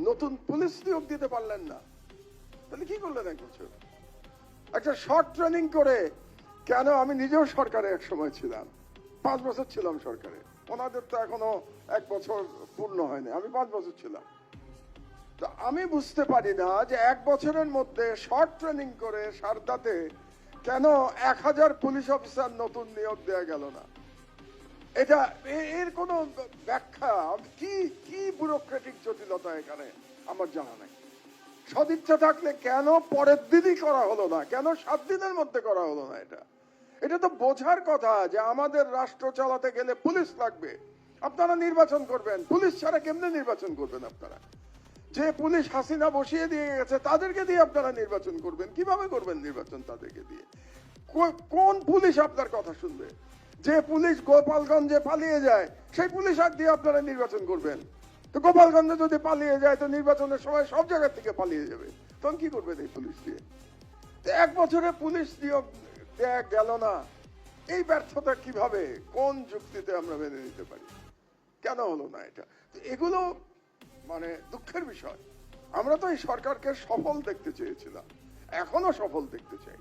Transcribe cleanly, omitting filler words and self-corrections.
নতুন পুলিশ নিয়োগ দিতে পারলেন না, তাহলে কি করলেন 1 বছর? একটা শর্ট ট্রেনিং করে কেন? আমি নিজেও সরকারে এক সময় ছিলাম, 5 বছর ছিলাম সরকারে। ওনাদের তো এখনো 1 বছর পূর্ণ হয়নি, আমি 5 বছর ছিলাম। তো আমি বুঝতে পারি না যে 1 বছরের মধ্যে শর্ট ট্রেনিং করে সারদাতে কেন 1000 পুলিশ অফিসার নতুন নিয়োগ দেওয়া গেল না? এটা এর কোনো ব্যাখ্যা কি? কি ব্যুরোক্রেটিক জটিলতা এখানে আমার জানা নাই। সদিচ্ছা থাকলে কেন পরের দিনই করা হলো না? কেন 7 দিনের মধ্যে করা হলো না? এটা তো বোঝার কথা যে আমাদের রাষ্ট্র চালাতে গেলে পুলিশ লাগবে। আপনারা নির্বাচন করবেন, পুলিশ ছাড়া কেমনে নির্বাচন করবেন আপনারা? যে পুলিশ হাসিনা বসিয়ে দিয়ে গেছে তাদেরকে দিয়ে আপনারা নির্বাচন করবেন, কিভাবে করবেন নির্বাচন তাদেরকে দিয়ে? কোন পুলিশ আপনার কথা শুনবে? যে পুলিশ গোপালগঞ্জে পালিয়ে যায় সেই পুলিশ আর দিয়ে আপনারা নির্বাচন করবেন? তো গোপালগঞ্জে যদি পালিয়ে যায় তো নির্বাচনের সময় সব জায়গা থেকে পালিয়ে যাবে, তখন কি করবেন এই পুলিশ দিয়ে? 1 বছরে পুলিশ নিয়োগ দেয়া গেল না, এই ব্যর্থতা কিভাবে, কোন যুক্তিতে আমরা মেনে নিতে পারি? কেন হলো না এটা? এগুলো মানে দুঃখের বিষয়। আমরা তো এই সরকারকে সফল দেখতে চেয়েছিলাম, এখনো সফল দেখতে চাই।